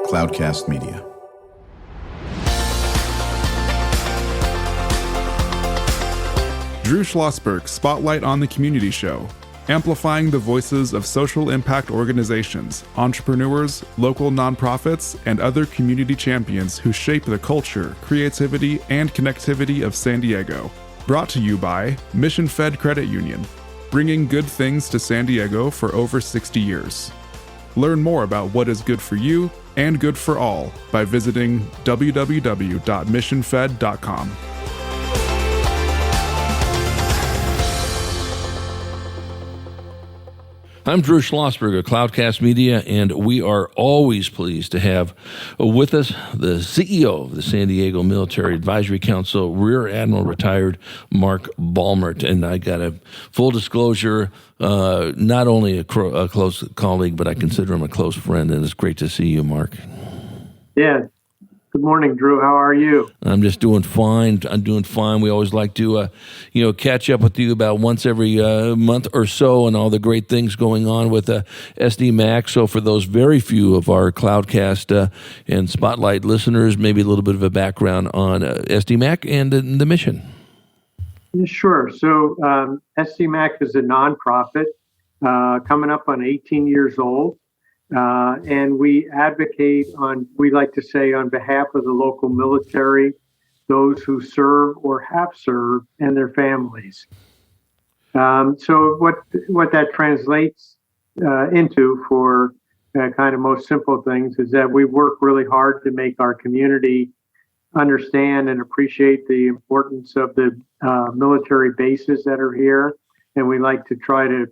Cloudcast Media. Drew Schlosberg Spotlight on the Community Show, amplifying the voices of social impact organizations, entrepreneurs, local nonprofits, and other community champions who shape the culture, creativity, and connectivity of San Diego. Brought to you by Mission Fed Credit Union, bringing good things to San Diego for over 60 years. Learn more about what is good for you and good for all by visiting www.missionfed.com. I'm Drew Schlosberg of Cloudcast Media, and we are always pleased to have with us the CEO of the San Diego Military Advisory Council, Rear Admiral retired Mark Balmert. And I got a full disclosure, not only a close colleague, but I consider him a close friend, and it's great to see you, Mark. Yeah. Good morning, Drew. How are you? I'm just doing fine. I'm doing fine. We always like to, catch up with you about once every month or so, and all the great things going on with SDMAC. So, for those very few of our Cloudcast and Spotlight listeners, maybe a little bit of a background on SDMAC and the mission. Yeah, sure. So, SDMAC is a nonprofit coming up on 18 years old. And we advocate we like to say, on behalf of the local military, those who serve or have served, and their families. So what that translates into for kind of most simple things is that we work really hard to make our community understand and appreciate the importance of the military bases that are here. And we like to try to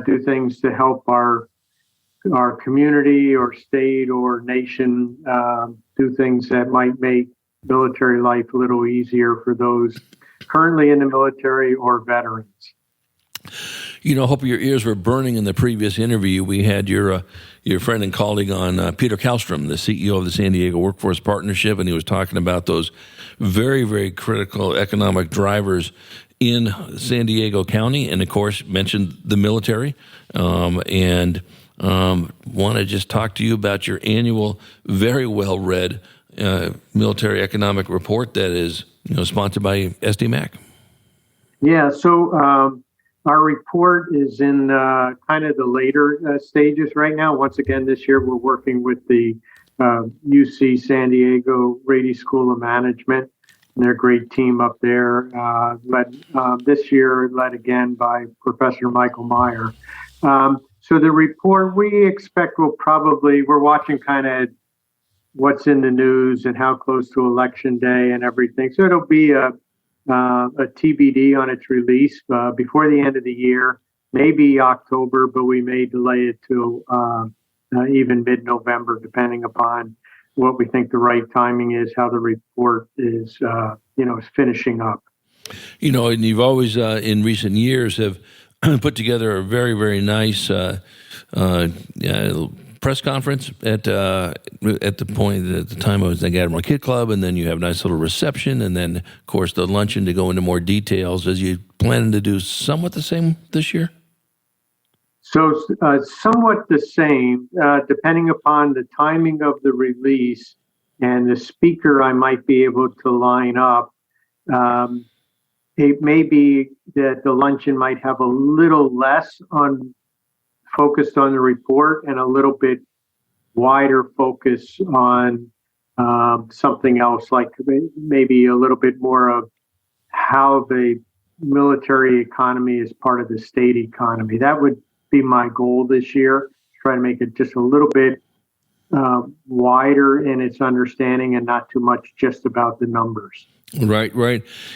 do things to help our community or state or nation do things that might make military life a little easier for those currently in the military or veterans. You know, I hope your ears were burning in the previous interview. We had your friend and colleague on, Peter Kallstrom, the CEO of the San Diego Workforce Partnership, and he was talking about those very, very critical economic drivers in San Diego County, and of course mentioned the military, want to just talk to you about your annual, very well-read military economic report that is, sponsored by SDMAC. Yeah, so our report is in kind of the later stages right now. Once again, this year we're working with the UC San Diego Rady School of Management, and they're a great team up there. This year led again by Professor Michael Meyer. So the report we expect we're watching kind of what's in the news and how close to Election Day and everything. So it'll be a TBD on its release before the end of the year, maybe October, but we may delay it to even mid-November, depending upon what we think the right timing is, how the report is, is finishing up. And you've always, in recent years, have put together a very, very nice press conference at the time I was at the Admiral Kid Club, and then you have a nice little reception, and then, of course, the luncheon to go into more details. As you planning to do somewhat the same this year? So somewhat the same, depending upon the timing of the release and the speaker I might be able to line up. It may be that the luncheon might have a little less focused on the report and a little bit wider focus on something else, like maybe a little bit more of how the military economy is part of the state economy. That would be my goal this year, try to make it just a little bit wider in its understanding and not too much just about the numbers. Right.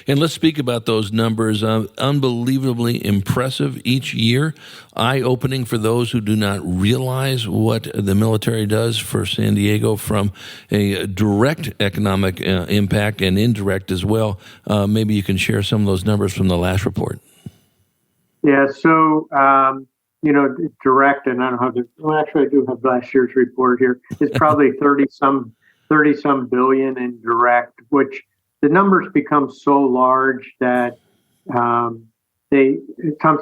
And let's speak about those numbers. Unbelievably impressive each year, eye-opening for those who do not realize what the military does for San Diego from a direct economic impact and indirect as well. Maybe you can share some of those numbers from the last report. Yeah, so, direct, and I don't have actually I do have last year's report here. It's probably 30 some billion in direct, which the numbers become so large that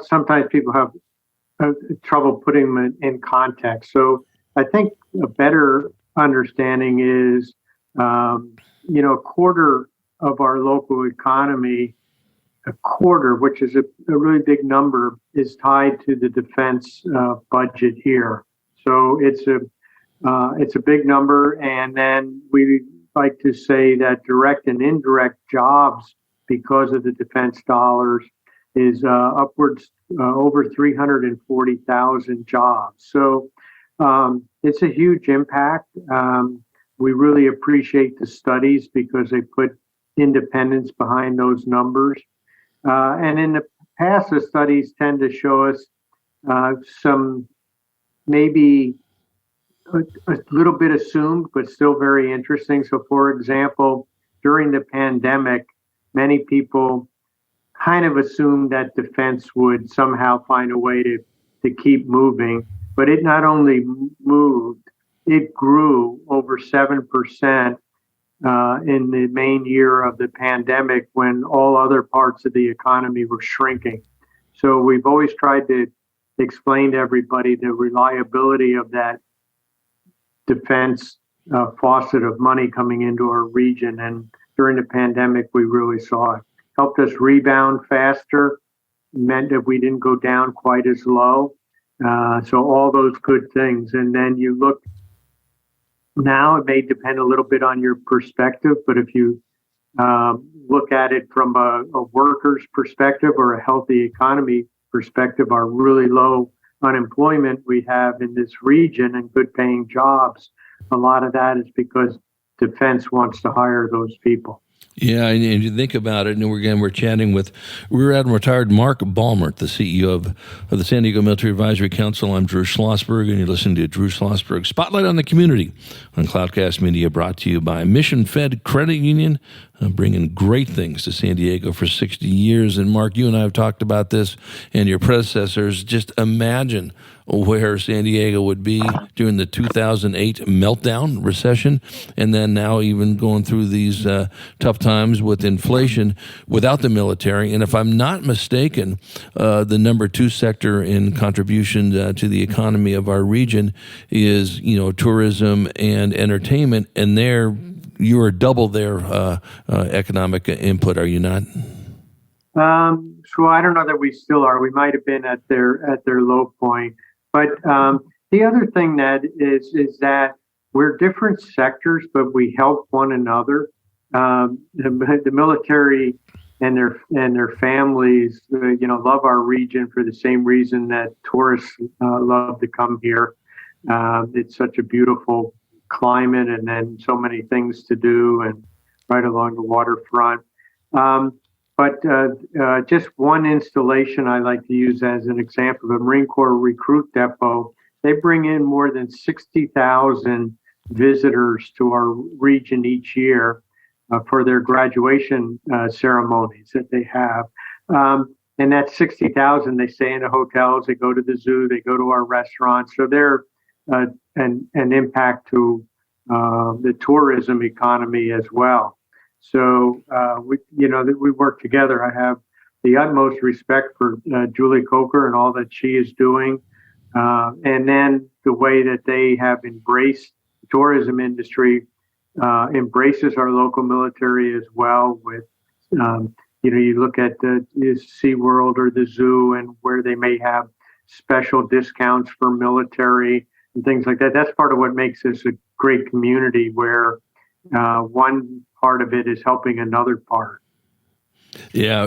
sometimes people have trouble putting them in context. So I think a better understanding is, a quarter of our local economy, a quarter, which is a really big number, is tied to the defense budget here. So it's a big number. And then we like to say that direct and indirect jobs, because of the defense dollars, is upwards over 340,000 jobs. So it's a huge impact. We really appreciate the studies because they put independence behind those numbers. And in the past, the studies tend to show us some maybe a little bit assumed, but still very interesting. So, for example, during the pandemic, many people kind of assumed that defense would somehow find a way to keep moving, but it not only moved, it grew over 7% in the main year of the pandemic when all other parts of the economy were shrinking. So we've always tried to explain to everybody the reliability of that defense faucet of money coming into our region. And during the pandemic, we really saw it. Helped us rebound faster, meant that we didn't go down quite as low. So all those good things. And then you look now, it may depend a little bit on your perspective, but if you look at it from a worker's perspective or a healthy economy perspective, our really low unemployment we have in this region and good paying jobs, a lot of that is because defense wants to hire those people. Yeah, and you think about it, and we're chatting with Rear Admiral Retired Mark Balmert, the CEO of the San Diego Military Advisory Council. I'm Drew Schlosberg, and you're listening to Drew Schlosberg Spotlight on the Community on Cloudcast Media, brought to you by Mission Fed Credit Union, bringing great things to San Diego for 60 years. And Mark, you and I have talked about this, and your predecessors. Just imagine where San Diego would be during the 2008 meltdown recession, and then now even going through these tough times with inflation without the military. And if I'm not mistaken, the number 2 sector in contribution to the economy of our region is, tourism and entertainment, and you are double their economic input, are you not? So I don't know that we still are. We might have been at their low point. But the other thing that is that we're different sectors, but we help one another. The military and their families, love our region for the same reason that tourists love to come here. It's such a beautiful climate, and then so many things to do, and right along the waterfront. But just one installation I like to use as an example, the Marine Corps Recruit Depot. They bring in more than 60,000 visitors to our region each year for their graduation ceremonies that they have. And that 60,000, they stay in the hotels, they go to the zoo, they go to our restaurants. So they're an impact to the tourism economy as well. So we work together. I have the utmost respect for Julie Coker and all that she is doing, and then the way that they have embraced the tourism industry, embraces our local military as well. With you look at the SeaWorld or the zoo, and where they may have special discounts for military and things like that. That's part of what makes this a great community, where one part of it is helping another part. Yeah,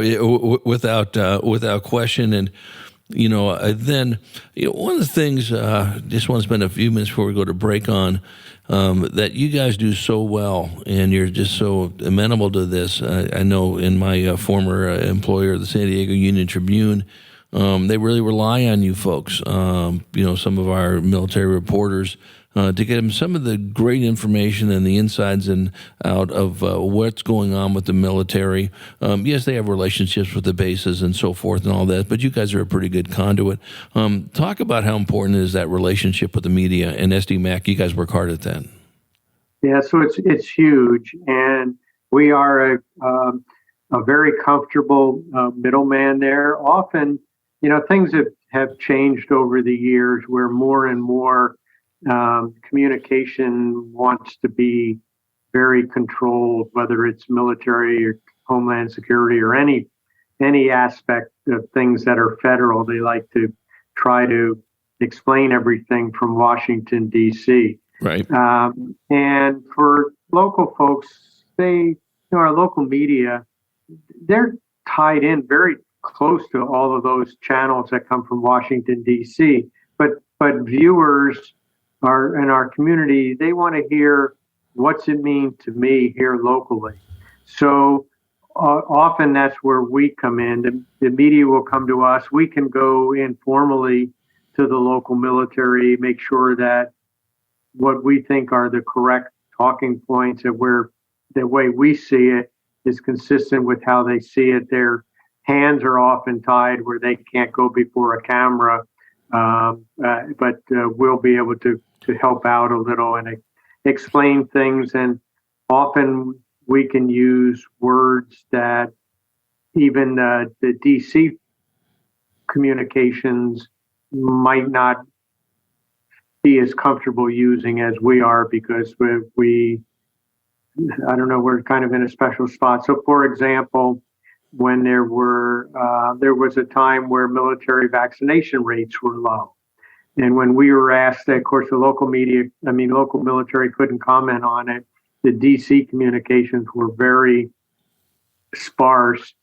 without question. And then one of the things, just want to spend a few minutes before we go to break on, that you guys do so well, and you're just so amenable to this. I know in my former employer, the San Diego Union Tribune, they really rely on you folks, some of our military reporters, to get them some of the great information and the insides and out of what's going on with the military. Yes, they have relationships with the bases and so forth and all that, but you guys are a pretty good conduit. Talk about how important is that relationship with the media and SDMAC. You guys work hard at that. Yeah, so it's huge, and we are a very comfortable middleman there. Often, things have changed over the years, where more and more communication wants to be very controlled, whether it's military or homeland security or any aspect of things that are federal. They like to try to explain everything from Washington, D.C. Right. And for local folks, our local media, they're tied in very close to all of those channels that come from Washington, D.C. But viewers are in our community, they want to hear, what's it mean to me here locally? So often that's where we come in. The media will come to us. We can go informally to the local military, make sure that what we think are the correct talking points, and where the way we see it is consistent with how they see it. Their hands are often tied where they can't go before a camera, but we'll be able to help out a little and explain things. And often we can use words that even the DC communications might not be as comfortable using as we are, because we're kind of in a special spot. So, for example, when there was a time where military vaccination rates were low. And when we were asked, of course, the local military couldn't comment on it. The DC communications were very sparse.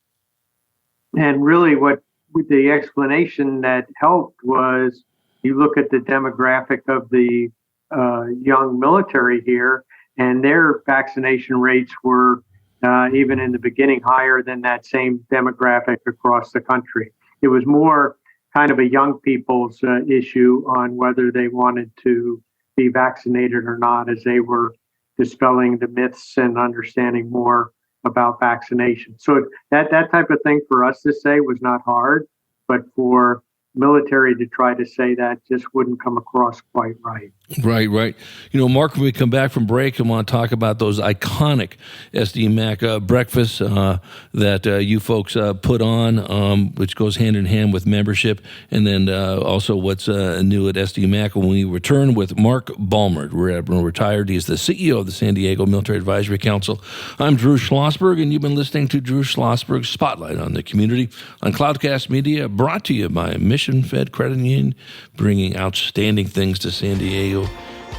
And really what the explanation that helped was, you look at the demographic of the young military here, and their vaccination rates were even in the beginning higher than that same demographic across the country. It was more kind of a young people's issue on whether they wanted to be vaccinated or not, as they were dispelling the myths and understanding more about vaccination. So that type of thing for us to say was not hard, but for military to try to say that just wouldn't come across quite right. Right. Mark, when we come back from break, I want to talk about those iconic SDMAC breakfasts that you folks put on, which goes hand in hand with membership, and then also what's new at SDMAC when we return with Mark Balmert, Rear Admiral retired. He's the CEO of the San Diego Military Advisory Council. I'm Drew Schlosberg, and you've been listening to Drew Schlosberg's Spotlight on the Community on Cloudcast Media, brought to you by Mission-Fed Credit Union, bringing outstanding things to San Diego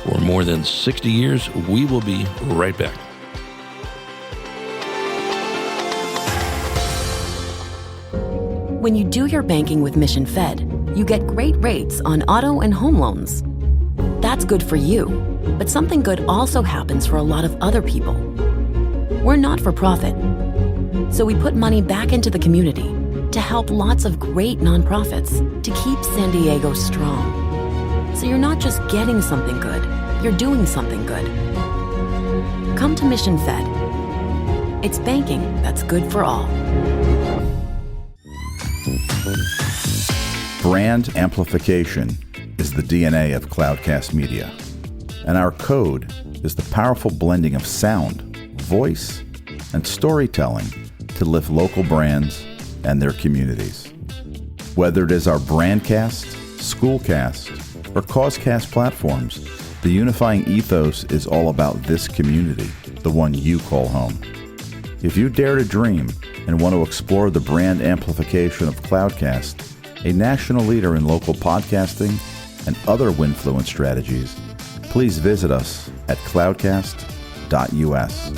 for more than 60 years. We will be right back. When you do your banking with Mission Fed, you get great rates on auto and home loans. That's good for you, but something good also happens for a lot of other people. We're not for profit, so we put money back into the community to help lots of great nonprofits to keep San Diego strong. So you're not just getting something good, you're doing something good. Come to Mission Fed. It's banking that's good for all. Brand amplification is the DNA of Cloudcast Media, and our code is the powerful blending of sound, voice, and storytelling to lift local brands and their communities. Whether it is our Brandcast, Schoolcast, or Causecast platforms, the unifying ethos is all about this community, the one you call home. If you dare to dream and want to explore the brand amplification of Cloudcast, a national leader in local podcasting and other Winfluence strategies, please visit us at cloudcast.us.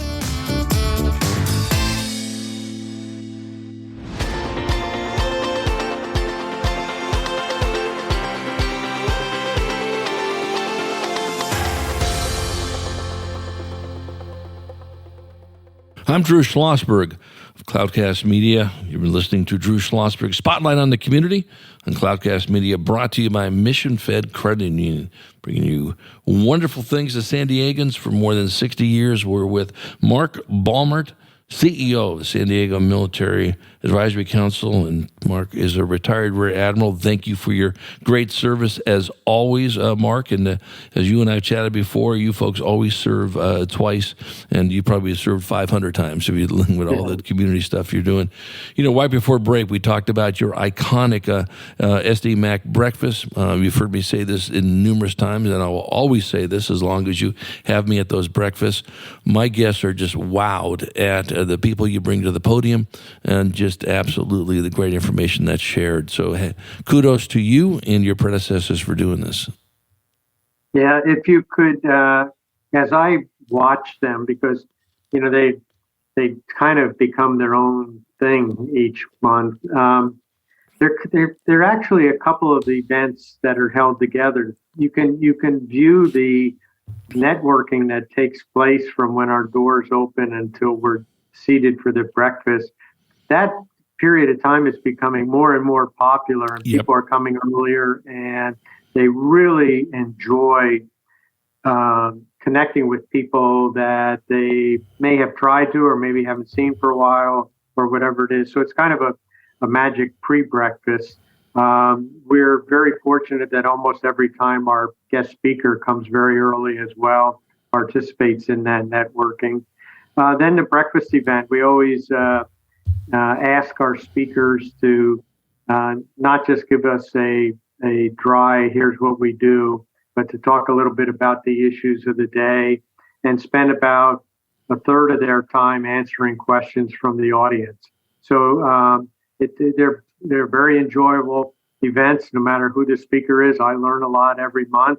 I'm Drew Schlosberg of Cloudcast Media. You've been listening to Drew Schlosberg Spotlight on the Community on Cloudcast Media, brought to you by Mission-Fed Credit Union, bringing you wonderful things to San Diegans for more than 60 years. We're with Mark Balmert, CEO of the San Diego Military Advisory Council, and Mark is a retired Rear Admiral. Thank you for your great service as always, Mark. And as you and I chatted before, you folks always serve twice, and you probably served 500 times if you link with all the community stuff you're doing. Right before break, we talked about your iconic SDMAC breakfast. You've heard me say this in numerous times, and I will always say this as long as you have me at those breakfasts. My guests are just wowed at the people you bring to the podium, and just absolutely the great information that's shared. So kudos to you and your predecessors for doing this. Yeah, if you could, as I watch them, because they kind of become their own thing each month. There are actually a couple of events that are held together. You can view the networking that takes place from when our doors open until we're seated for the breakfast. That period of time is becoming more and more popular, and people are coming earlier, and they really enjoy connecting with people that they may have tried to or maybe haven't seen for a while or whatever it is. So it's kind of a magic pre-breakfast. We're very fortunate that almost every time our guest speaker comes very early as well, participates in that networking. Then the breakfast event, we always ask our speakers to not just give us a dry, here's what we do, but to talk a little bit about the issues of the day and spend about a third of their time answering questions from the audience. So they're very enjoyable events, no matter who the speaker is. I learn a lot every month,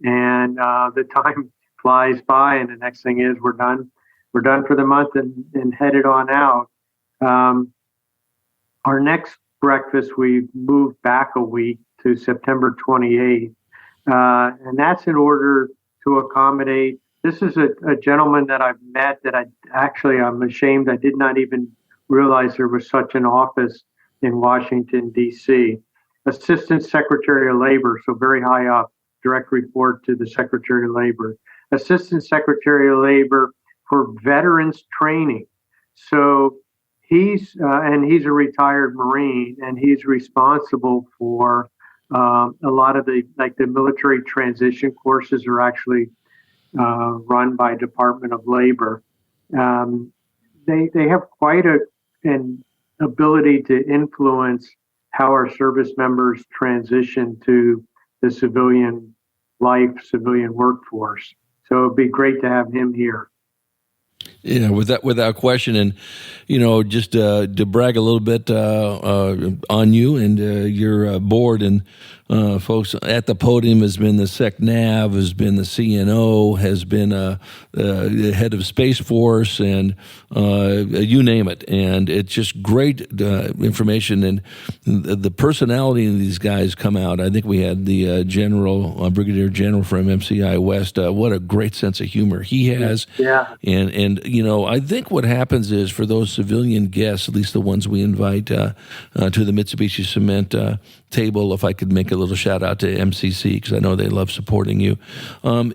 and the time flies by, and the next thing is we're done for the month and headed on out. Our next breakfast, we've moved back a week to September 28th, and that's in order to accommodate. This is a gentleman that I've met that I'm ashamed I did not even realize there was such an office in Washington, D.C. Assistant Secretary of Labor, so very high up, direct report to the Secretary of Labor. Assistant Secretary of Labor for Veterans Training. So he's a retired Marine, and he's responsible for a lot of the military transition courses are actually run by Department of Labor. They have quite an ability to influence how our service members transition to the civilian workforce. So it'd be great to have him here. Yeah, without question, and just to brag a little bit on you and your board and folks at the podium has been the SecNav, has been the CNO, has been the head of Space Force, and you name it. And it's just great information, and the personality of these guys come out. I think we had the Brigadier General from MCI West. What a great sense of humor he has. Yeah. And I think what happens is for those civilian guests, at least the ones we invite to the Mitsubishi Cement table, if I could make a little shout out to MCC, because I know they love supporting you,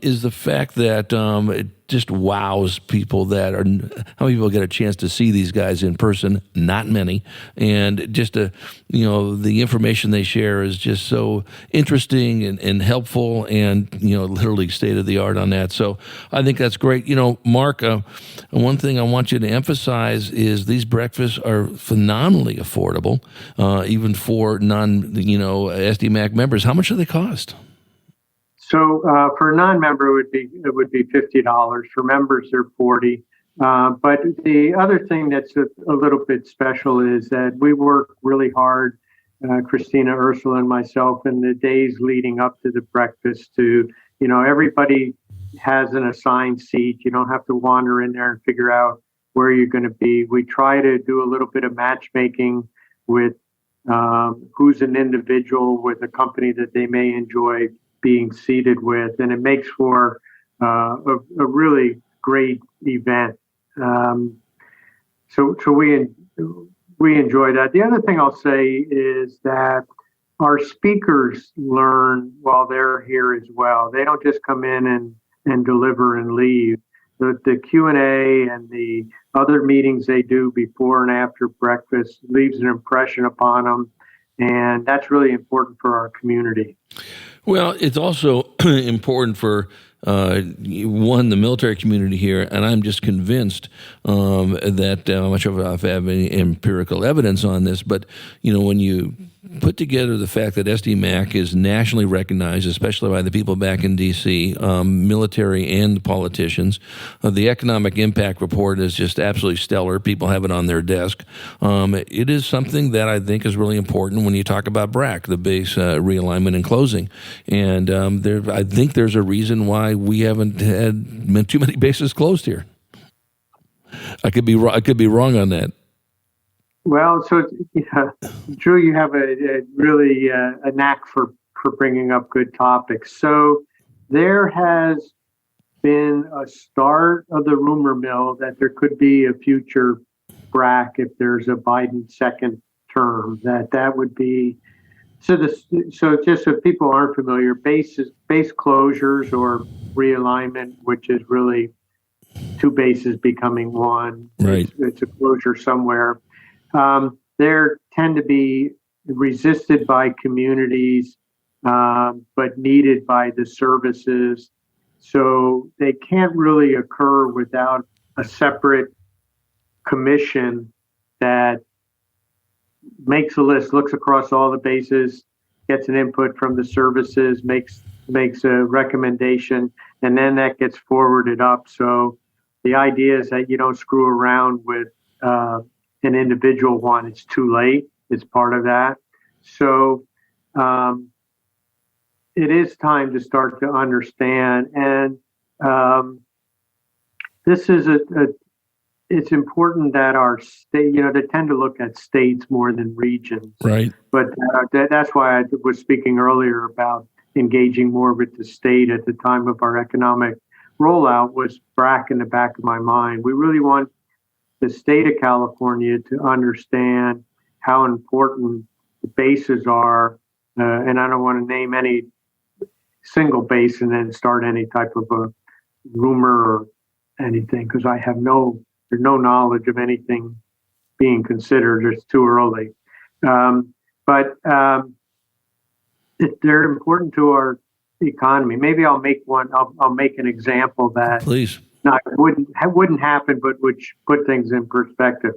is the fact that it just wows people that are, how many people get a chance to see these guys in person? Not many. And just, the information they share is just so interesting and helpful and, literally state of the art on that. So I think that's great. Mark, one thing I want you to emphasize is these breakfasts are phenomenally affordable, even for SDMAC members. How much do they cost? So for a non-member, it would be $50. For members, they're $40. But the other thing that's a little bit special is that we work really hard, Christina, Ursula, and myself, in the days leading up to the breakfast. Everybody has an assigned seat. You don't have to wander in there and figure out where you're going to be. We try to do a little bit of matchmaking with who's an individual with a company that they may enjoy being seated with, and it makes for a really great event. So we enjoy that. The other thing I'll say is that our speakers learn while they're here as well. They don't just come in and deliver and leave. the Q&A and the other meetings they do before and after breakfast leaves an impression upon them, and that's really important for our community. Well, it's also important for the military community here, and I'm just convinced that I'm not sure if I have any empirical evidence on this, but when you put together the fact that SDMAC is nationally recognized, especially by the people back in D.C., military and politicians. The economic impact report is just absolutely stellar. People have it on their desk. It is something that I think is really important when you talk about BRAC, the base realignment and closing. And I think there's a reason why we haven't had too many bases closed here. I could be wrong on that. Well, so Drew, you have a really a knack for bringing up good topics. So there has been a start of the rumor mill that there could be a future BRAC if there's a Biden second term. That would be so just so people aren't familiar, base closures or realignment, which is really two bases becoming one. Right. It's a closure somewhere. There tend to be resisted by communities, but needed by the services. So they can't really occur without a separate commission that makes a list, looks across all the bases, gets an input from the services, makes a recommendation, and then that gets forwarded up. So the idea is that you don't screw around with an individual one. It's too late. It's part of that. So it is time to start to understand. And this is it's important that our state, they tend to look at states more than regions. Right. But that's why I was speaking earlier about engaging more with the state at the time of our economic rollout was BRAC in the back of my mind. We really want the state of California to understand how important the bases are. And I don't want to name any single base and then start any type of a rumor or anything, because I have there's no knowledge of anything being considered. It's too early. But they're important to our economy. Maybe I'll make I'll make an example that Please. Wouldn't happen, but which put things in perspective.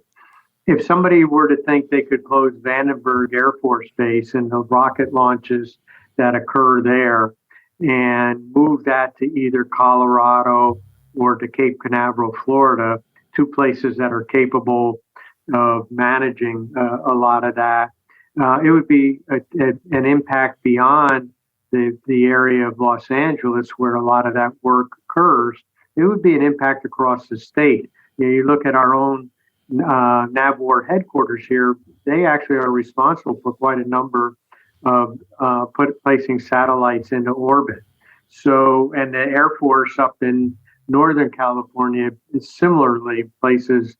If somebody were to think they could close Vandenberg Air Force Base and the rocket launches that occur there and move that to either Colorado or to Cape Canaveral, Florida, two places that are capable of managing a lot of that, it would be an impact beyond the area of Los Angeles where a lot of that work occurs. It would be an impact across the state. You look at our own NAVWAR headquarters here, they actually are responsible for quite a number of placing satellites into orbit. So, and the Air Force up in Northern California similarly places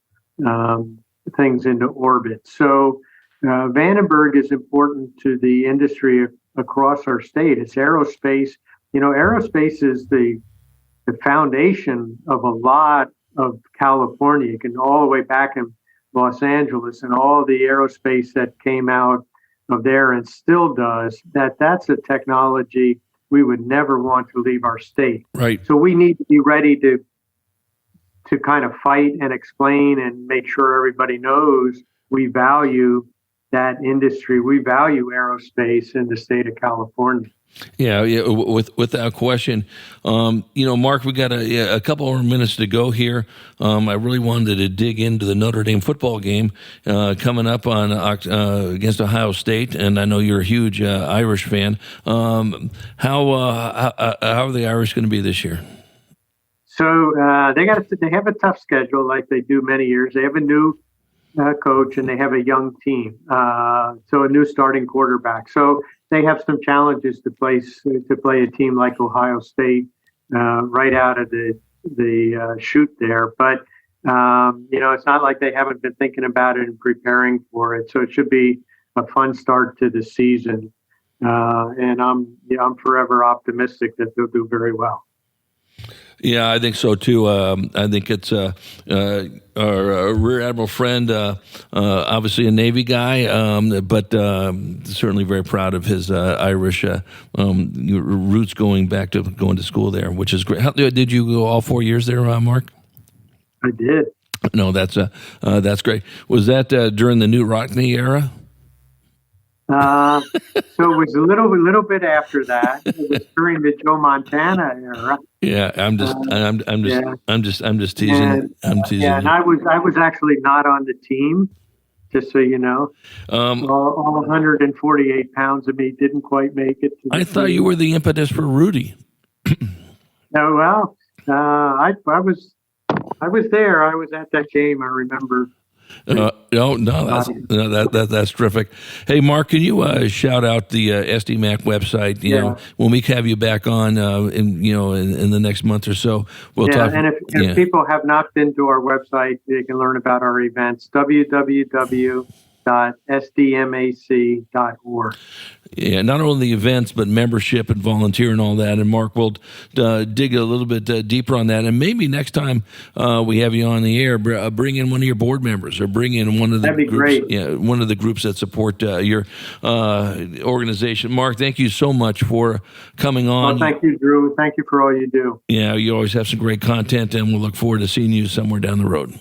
things into orbit. So Vandenberg is important to the industry across our state. It's aerospace. Aerospace is the foundation of a lot of California. You can all the way back in Los Angeles and all the aerospace that came out of there and still does, that's a technology we would never want to leave our state. Right. So we need to be ready to kind of fight and explain and make sure everybody knows we value that industry. We value aerospace in the state of California. Yeah, without question. Mark, we got a couple more minutes to go here. I really wanted to dig into the Notre Dame football game coming up on against Ohio State, and I know you're a huge Irish fan. How are the Irish going to be this year? So they have a tough schedule, like they do many years. They have a new coach and they have a young team, so a new starting quarterback. So they have some challenges to play a team like Ohio State right out of the chute there. But it's not like they haven't been thinking about it and preparing for it. So it should be a fun start to the season. And I'm forever optimistic that they'll do very well. Yeah, I think so too. I think it's our Rear Admiral friend, obviously a Navy guy, but certainly very proud of his Irish roots going to school there, which is great. Did you go all 4 years there, Mark? I did. No, that's great. Was that during the Knute Rockne era? So it was a little bit after that. It was during the Joe Montana era. Yeah, I'm just teasing. I'm teasing. Yeah, and I was actually not on the team, just so you know. All 148 pounds of me didn't quite make it. I thought you were the impetus for Rudy. No, well, I was there. I was at that game. I remember. That's terrific. Hey, Mark, can you shout out the SDMAC website? You know, when we have you back on, in the next month or so, we'll talk. And if people have not been to our website, they can learn about our events. www.sdmac.org. Yeah, not only the events, but membership and volunteer and all that. And Mark will dig a little bit deeper on that. And maybe next time we have you on the air, bring in one of your board members or bring in one of the groups. Great. Yeah, one of the groups that support your organization. Mark, thank you so much for coming on. Well, thank you, Drew. Thank you for all you do. Yeah, you always have some great content, and we'll look forward to seeing you somewhere down the road.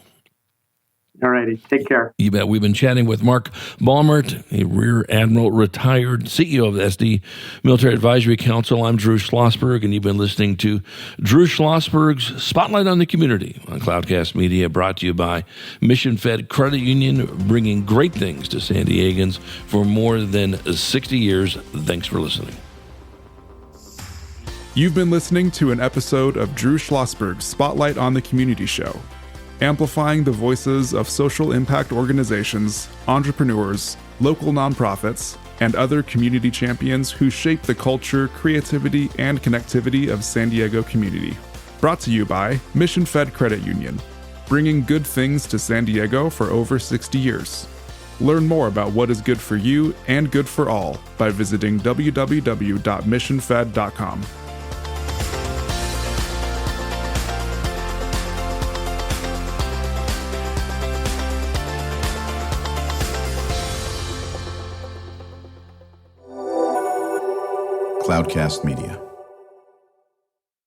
All righty. Take care. You bet. We've been chatting with Mark Balmert, a Rear Admiral, retired CEO of the SD Military Advisory Council. I'm Drew Schlosberg, and you've been listening to Drew Schlossberg's Spotlight on the Community on Cloudcast Media, brought to you by Mission Fed Credit Union, bringing great things to San Diegans for more than 60 years. Thanks for listening. You've been listening to an episode of Drew Schlossberg's Spotlight on the Community Show, amplifying the voices of social impact organizations, entrepreneurs, local nonprofits, and other community champions who shape the culture, creativity, and connectivity of San Diego community. Brought to you by Mission Fed Credit Union, bringing good things to San Diego for over 60 years. Learn more about what is good for you and good for all by visiting www.missionfed.com. Cloudcast Media.